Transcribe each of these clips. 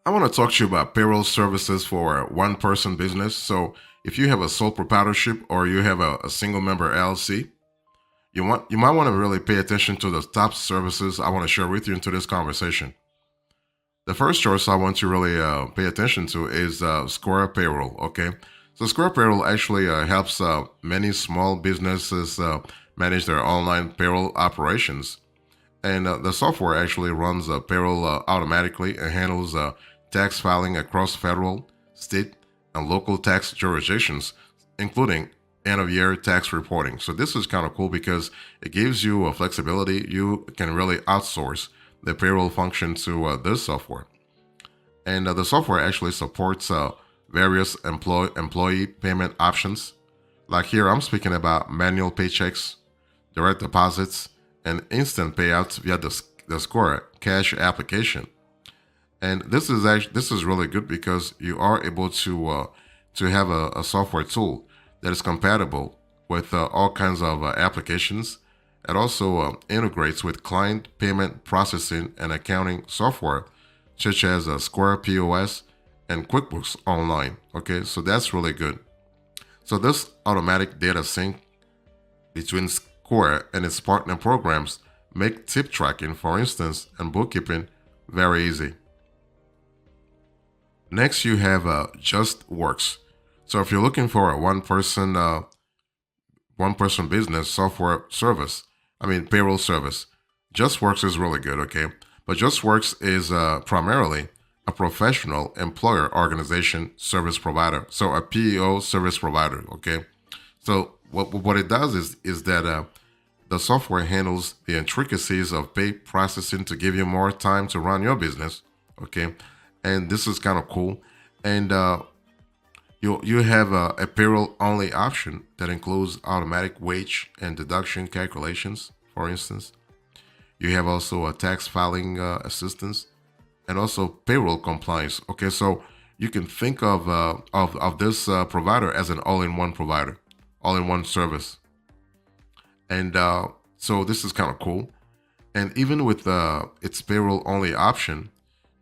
I want to talk to you about payroll services for a one-person business. So if you have a sole proprietorship or you have a single member LLC, you might want to really pay attention to the top services I want to share with you into this conversation. The first choice I want to really pay attention to is Square Payroll. Okay, so Square Payroll actually helps many small businesses manage their online payroll operations, and the software actually runs payroll automatically and handles tax filing across federal, state, and local tax jurisdictions, including end of year tax reporting. So this is kind of cool because it gives you a flexibility. You can really outsource the payroll function to this software. And the software actually supports various employee payment options. Like here, I'm speaking about manual paychecks, direct deposits, and instant payouts via the Square cash application. And this is really good because you are able to have a software tool that is compatible with all kinds of applications. It also integrates with client payment processing and accounting software such as Square POS and QuickBooks Online. Okay, so that's really good. So this automatic data sync between Square and its partner programs make tip tracking, for instance, and bookkeeping very easy. Next, you have Just Works. So if you're looking for a one person business software service, I mean payroll service, Just Works is really good. Okay, but Just Works is primarily a professional employer organization service provider, so a PEO service provider. Okay, so what it does is that the software handles the intricacies of pay processing to give you more time to run your business. Okay, and this is kind of cool. And you have a payroll only option that includes automatic wage and deduction calculations, for instance. You have also a tax filing assistance and also payroll compliance. Okay, so you can think of this provider as an all-in-one provider, all-in-one service, and so this is kind of cool. And even with its payroll only option,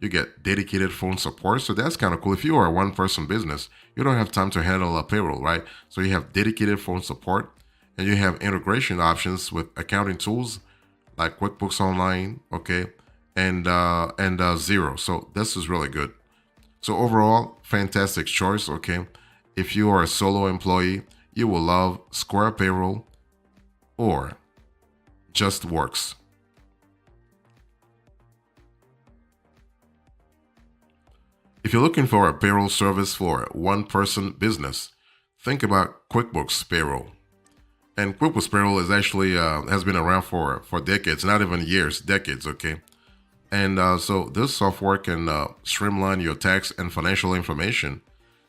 you get dedicated phone support. So that's kind of cool. If you are a one person business, you don't have time to handle a payroll, right? So you have dedicated phone support and you have integration options with accounting tools like QuickBooks Online, okay, and Zero. So this is really good. So overall, fantastic choice, okay. If you are a solo employee, you will love Square Payroll or Just Works. If you're looking for a payroll service for a one-person business, think about QuickBooks Payroll. And QuickBooks Payroll is actually has been around for decades, not even years, decades. Okay, and so this software can streamline your tax and financial information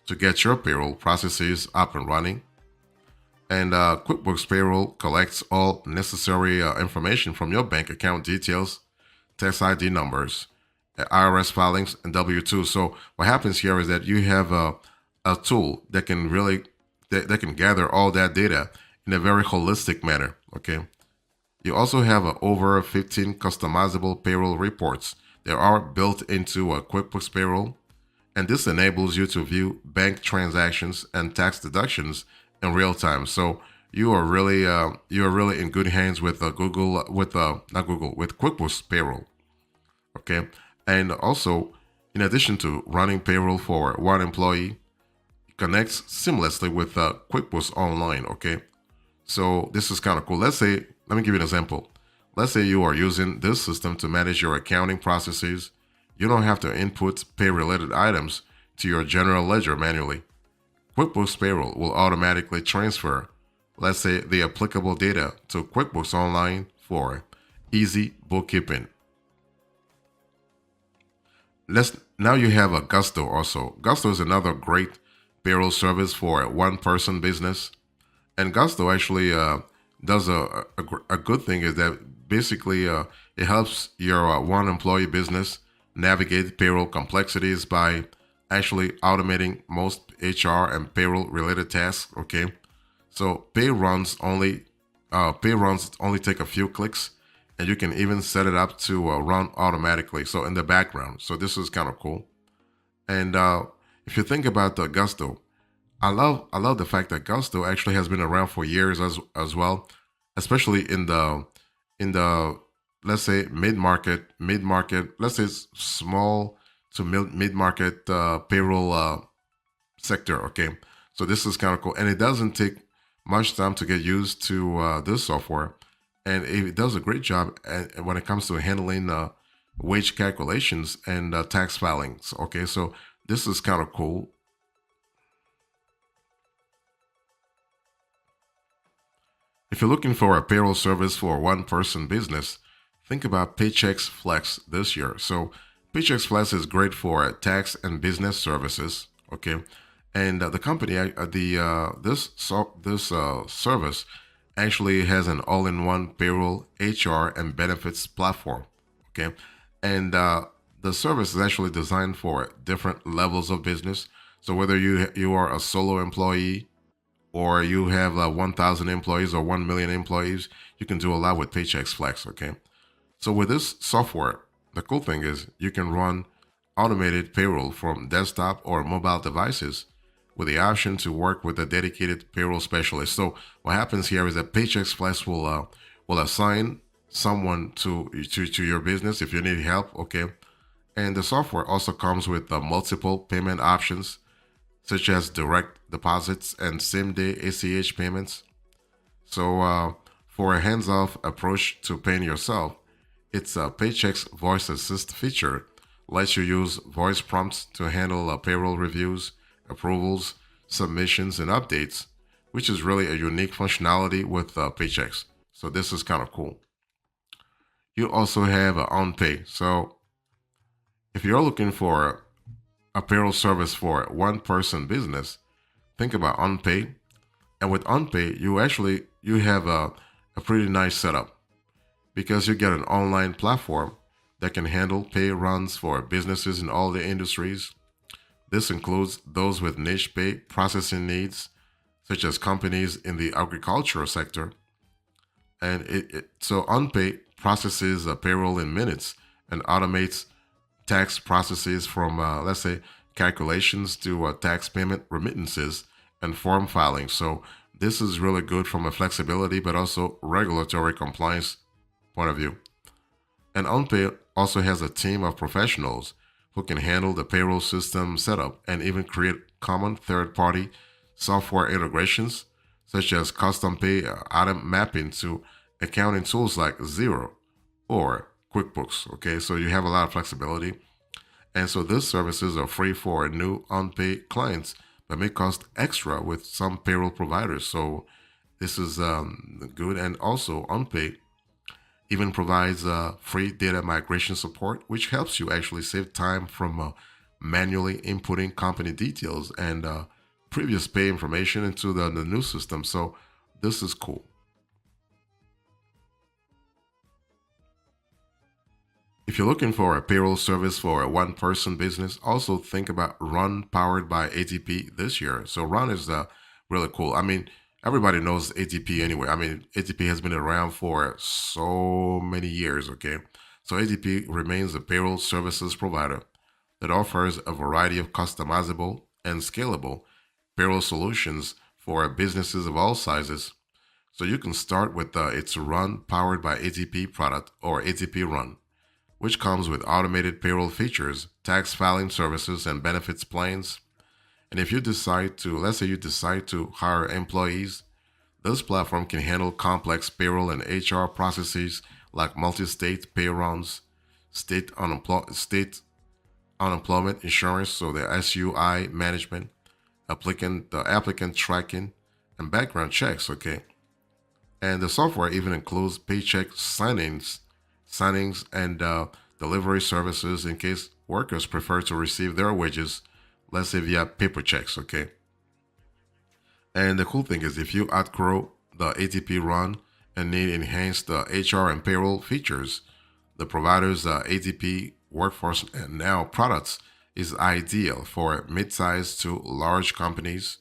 to get your payroll processes up and running. And QuickBooks Payroll collects all necessary information from your bank account details, tax ID numbers, IRS filings, and W-2. So what happens here is that you have a tool that can really that can gather all that data in a very holistic manner. Okay. You also have over 15 customizable payroll reports that are built into a QuickBooks Payroll, and this enables you to view bank transactions and tax deductions in real time. So you are really in good hands with Google with not Google with QuickBooks Payroll. Okay, and also in addition to running payroll for one employee, it connects seamlessly with QuickBooks Online. Okay, so this is kind of cool. Let me give you an example. Let's say you are using this system to manage your accounting processes. You don't have to input pay-related items to your general ledger manually. QuickBooks Payroll will automatically transfer, let's say, the applicable data to QuickBooks Online for easy bookkeeping. Now you have a Gusto also. Gusto is another great payroll service for a one-person business. And Gusto actually does a good thing is that basically it helps your one employee business navigate payroll complexities by actually automating most HR and payroll related tasks. Okay, so pay runs only take a few clicks, and you can even set it up to run automatically. So in the background. So this is kind of cool. And if you think about the Gusto, I love the fact that Gusto actually has been around for years as well, especially in the let's say mid market, let's say small to mid market payroll sector. Okay, so this is kind of cool, and it doesn't take much time to get used to this software, and it does a great job when it comes to handling wage calculations and tax filings. Okay, so this is kind of cool. If you're looking for a payroll service for a one person business, think about Paychex Flex this year. So, Paychex Flex is great for tax and business services. Okay. And the company, this service actually has an all-in-one payroll, HR, and benefits platform. Okay, and the service is actually designed for different levels of business. So whether you are a solo employee or you have 1,000 employees or 1 million employees, you can do a lot with Paychex Flex. Okay. So with this software, the cool thing is you can run automated payroll from desktop or mobile devices with the option to work with a dedicated payroll specialist. So what happens here is that Paychex Flex will assign someone to your business if you need help. Okay. And the software also comes with multiple payment options such as direct deposits and same day ACH payments. So, for a hands off approach to paying yourself, it's a Paychex Voice Assist feature lets you use voice prompts to handle payroll reviews, approvals, submissions, and updates, which is really a unique functionality with Paychex. So, this is kind of cool. You also have OnPay. So, if you're looking for a payroll service for one person business, think about OnPay. And with OnPay, you have a pretty nice setup because you get an online platform that can handle pay runs for businesses in all the industries. This includes those with niche pay processing needs, such as companies in the agricultural sector. And so OnPay processes a payroll in minutes and automates tax processes from, let's say, calculations to tax payment remittances and form filing. So this is really good from a flexibility but also regulatory compliance point of view. And OnPay also has a team of professionals who can handle the payroll system setup and even create common third party software integrations, such as custom pay item mapping to accounting tools like Xero or QuickBooks. Okay, so you have a lot of flexibility. And so these services are free for new unpaid clients, but may cost extra with some payroll providers. So this is good. And also, unpaid even provides free data migration support, which helps you actually save time from manually inputting company details and previous pay information into the new system. So this is cool. If you're looking for a payroll service for a one person business, also think about Run powered by ADP this year. So Run is really cool. I mean, everybody knows ADP anyway. I mean, ADP has been around for so many years, okay? So ADP remains a payroll services provider that offers a variety of customizable and scalable payroll solutions for businesses of all sizes. So you can start with its Run powered by ADP product or ADP Run, which comes with automated payroll features, tax filing services, and benefits plans. And if you decide to, let's say you decide to hire employees, this platform can handle complex payroll and HR processes like multi-state pay runs, state unemployment insurance, so the SUI management, the applicant tracking, and background checks. Okay, and the software even includes paycheck signings, and delivery services in case workers prefer to receive their wages, let's say via paper checks. Okay. And the cool thing is, if you outgrow the ATP run and need enhanced HR and payroll features, the provider's ATP workforce and now products is ideal for mid-sized to large companies.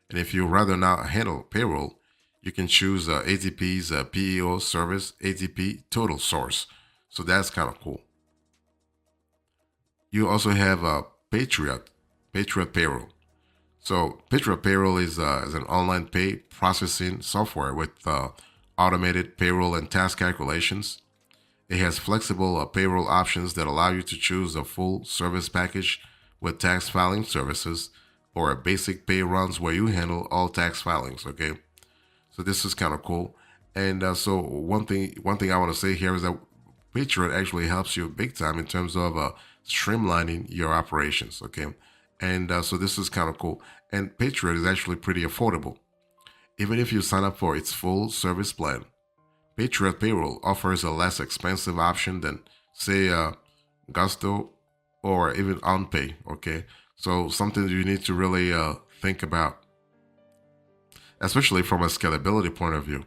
And if you rather not handle payroll, you can choose ATP's PEO service, ATP Total Source. So that's kind of cool. You also have Patriot. Patriot Payroll. So Patriot Payroll is an online pay processing software with automated payroll and tax calculations. It has flexible payroll options that allow you to choose a full service package with tax filing services or a basic pay runs where you handle all tax filings. Okay, so this is kind of cool. And so one thing I want to say here is that Patriot actually helps you big time in terms of streamlining your operations. Okay, and so this is kind of cool. And Patriot is actually pretty affordable, even if you sign up for its full service plan. Patriot Payroll offers a less expensive option than, say, Gusto or even OnPay. Okay, so something you need to really think about, especially from a scalability point of view.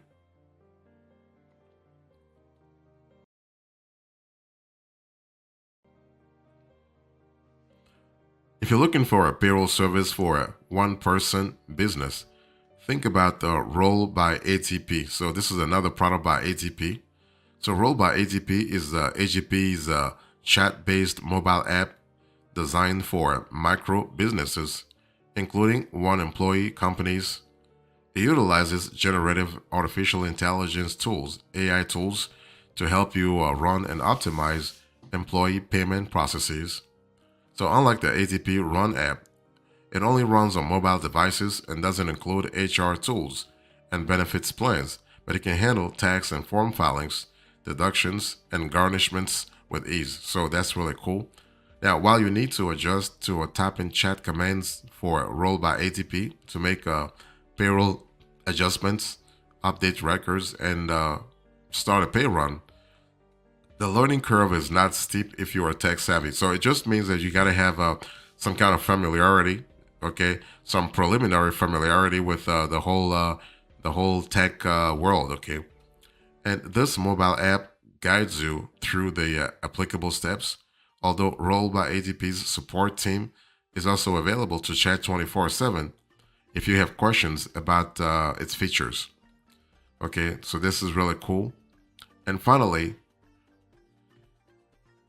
If you're looking for a payroll service for a one-person business, think about the Roll by ATP. So this is another product by ATP. So Roll by ATP is AGP's chat-based mobile app designed for micro businesses, including one employee companies. It utilizes generative artificial intelligence tools, AI tools, to help you run and optimize employee payment processes. So unlike the ATP Run app, it only runs on mobile devices and doesn't include HR tools and benefits plans, but it can handle tax and form filings, deductions, and garnishments with ease. So that's really cool. Now, while you need to adjust to a tap and chat commands for Roll by ATP to make payroll adjustments, update records, and start a pay run, the learning curve is not steep if you are tech savvy. So it just means that you got to have some kind of familiarity, okay, some preliminary familiarity with the whole tech world, okay. And this mobile app guides you through the applicable steps. Although Roll by ATP's support team is also available to chat 24/7 if you have questions about its features. Okay, so this is really cool. And finally,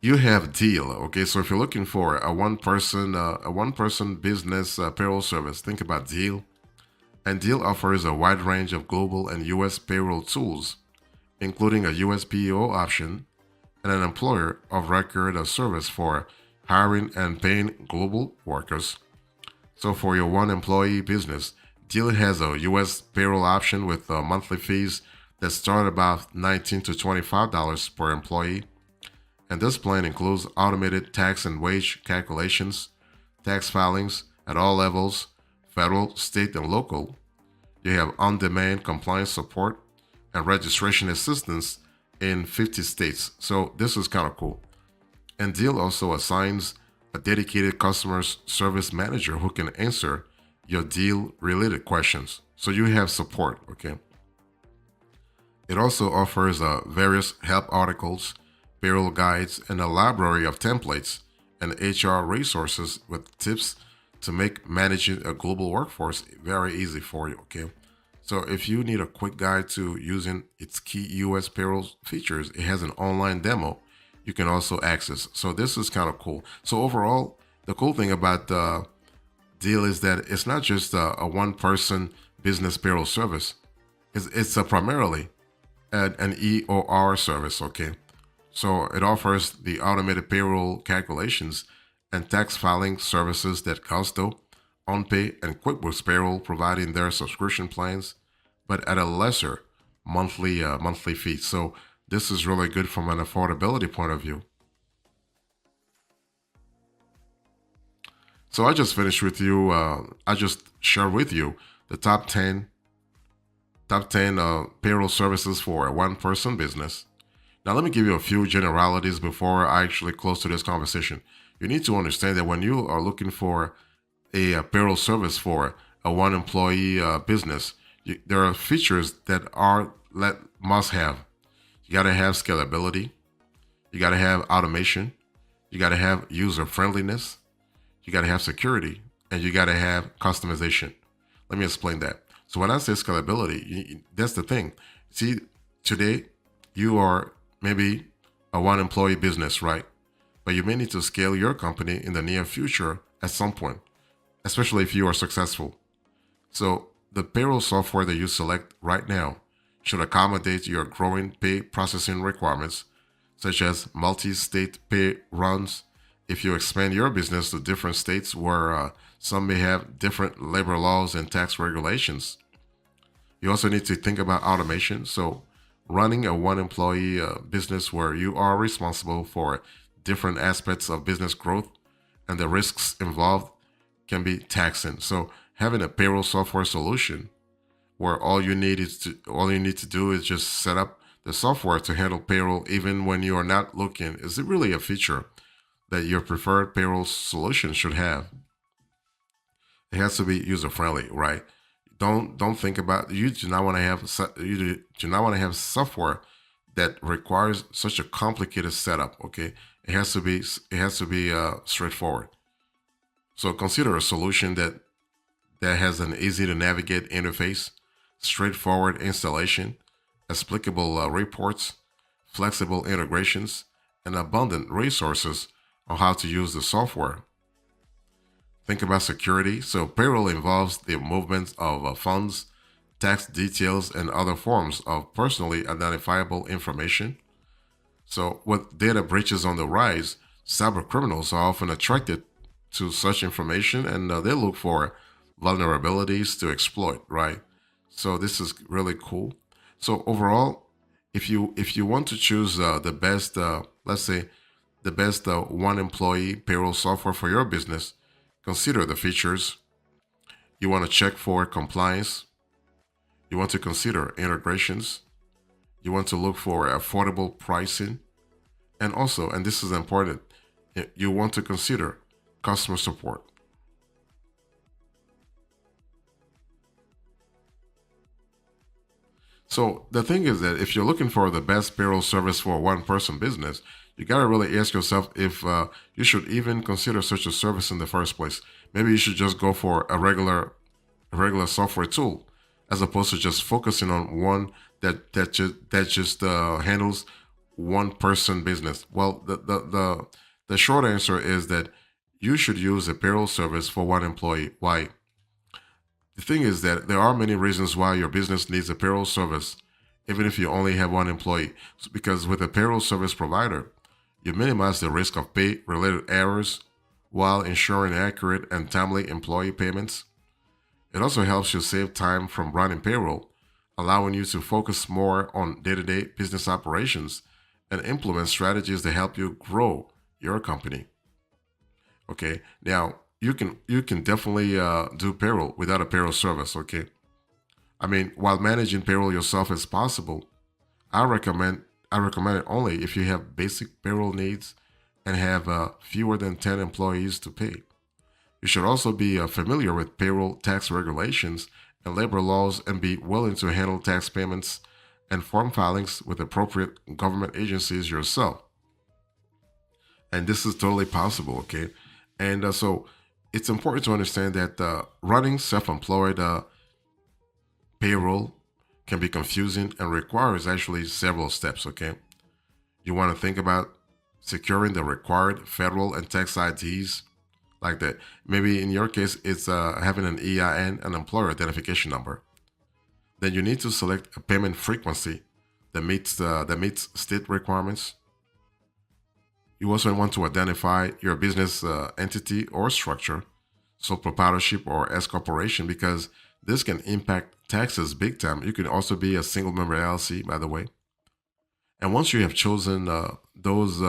you have Deal. Okay, so if you're looking for a one person business payroll service, think about Deal. And Deal offers a wide range of global and US payroll tools, including a US PEO option and an employer of record of service for hiring and paying global workers. So for your one employee business, Deal has a US payroll option with monthly fees that start about $19 to $25 per employee. And this plan includes automated tax and wage calculations, tax filings at all levels, federal, state, and local. You have on-demand compliance support and registration assistance in 50 states. So this is kind of cool. And Deal also assigns a dedicated customer service manager who can answer your deal-related questions. So you have support, okay? It also offers various help articles, payroll guides, and a library of templates and HR resources with tips to make managing a global workforce very easy for you, okay? So if you need a quick guide to using its key US payroll features, it has an online demo you can also access. So this is kind of cool. So overall, the cool thing about the Deal is that it's not just a one-person business payroll service. It's primarily an EOR service, okay? So it offers the automated payroll calculations and tax filing services that Gusto, OnPay, and QuickBooks Payroll provide in their subscription plans, but at a lesser monthly fee. So this is really good from an affordability point of view. So I just finished with you. I just shared with you the top ten payroll services for a one-person business. Now let me give you a few generalities before I actually close to this conversation. You need to understand that when you are looking for a payroll service for a one-employee business, there are features that are must have. You got to have scalability. You got to have automation. You got to have user friendliness. You got to have security, and you got to have customization. Let me explain that. So when I say scalability, that's the thing. See, today you are maybe a one employee business, right? But you may need to scale your company in the near future at some point. especially if you are successful. So the payroll software that you select right now should accommodate your growing pay processing requirements, such as multi-state pay runs. If you expand your business to different states where some may have different labor laws and tax regulations, you also need to think about automation. So running a one employee business where you are responsible for different aspects of business growth and the risks involved can be taxing. So having a payroll software solution where all you need to do is just set up the software to handle payroll even when you are not looking is really a feature that your preferred payroll solution should have. It has to be user friendly, right? Don't think about you do not want to have do not want to have software that requires such a complicated setup. Okay, it has to be straightforward. So consider a solution that has an easy to navigate interface, straightforward installation, explicable reports, flexible integrations, and abundant resources on how to use the software. Think about security. So, payroll involves the movement of funds, tax details, and other forms of personally identifiable information. So, with data breaches on the rise, cyber criminals are often attracted to such information and they look for vulnerabilities to exploit, right? So, this is really cool. So, overall, if you want to choose the best, let's say, the best one employee payroll software for your business, consider the features. You want to check for compliance. You want to consider integrations. You want to look for affordable pricing. And also, and this is important, you want to consider customer support. So the thing is that if you're looking for the best payroll service for a one-person business, you gotta really ask yourself if you should even consider such a service in the first place. Maybe you should just go for a regular software tool, as opposed to just focusing on one that just handles one person business. Well, the short answer is that you should use a payroll service for one employee. Why? The thing is that there are many reasons why your business needs a payroll service, even if you only have one employee. Because with a payroll service provider, you minimize the risk of pay related errors while ensuring accurate and timely employee payments. It also helps you save time from running payroll, allowing you to focus more on day to day business operations and implement strategies that help you grow your company. Okay, now you can definitely do payroll without a payroll service. Okay, I mean while managing payroll yourself is possible, I recommend I recommend it only if you have basic payroll needs and have fewer than 10 employees to pay. You should also be familiar with payroll tax regulations and labor laws and be willing to handle tax payments and form filings with appropriate government agencies yourself. And this is totally possible, okay? And so it's important to understand that running self employed payroll can be confusing and requires actually several steps, okay? You want to think about securing the required federal and tax IDs, like that. Maybe in your case, it's having an EIN, an employer identification number. Then you need to select a payment frequency that meets state requirements. You also want to identify your business entity or structure, sole proprietorship or S corporation, because this can impact taxes big time. You can also be a single member LLC, by the way. And once you have chosen those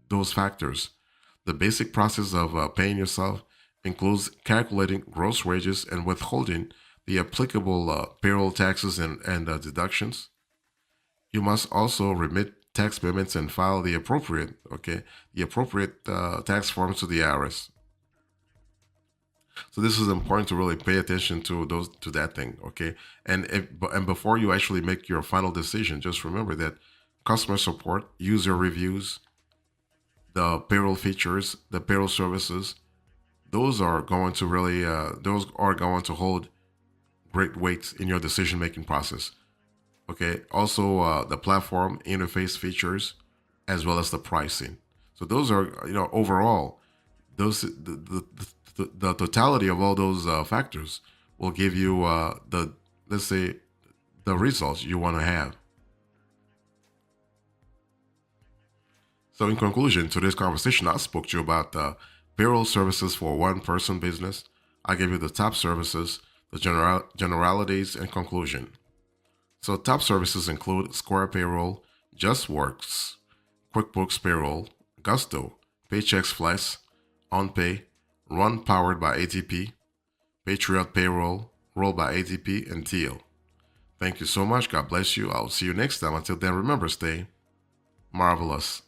those factors, the basic process of paying yourself includes calculating gross wages and withholding the applicable payroll taxes and deductions. You must also remit tax payments and file the appropriate tax forms to the IRS. So this is important to really pay attention to those to that thing, okay? And before you actually make your final decision, just remember that customer support, user reviews, the payroll features, the payroll services, those are going to hold great weight in your decision making process. Okay. Also, the platform interface features, as well as the pricing. So those are overall those the the totality of all those factors will give you the, let's say, the results you want to have. So, in conclusion, today's conversation, I spoke to you about payroll services for one person business. I gave you the top services, the generalities, and conclusion. So, top services include Square Payroll, JustWorks, QuickBooks Payroll, Gusto, Paychex Flex, OnPay, Run powered by ADP, Patriot Payroll, Roll by ADP, and Teal. Thank you so much. God bless you. I'll see you next time. Until then, remember, stay marvelous.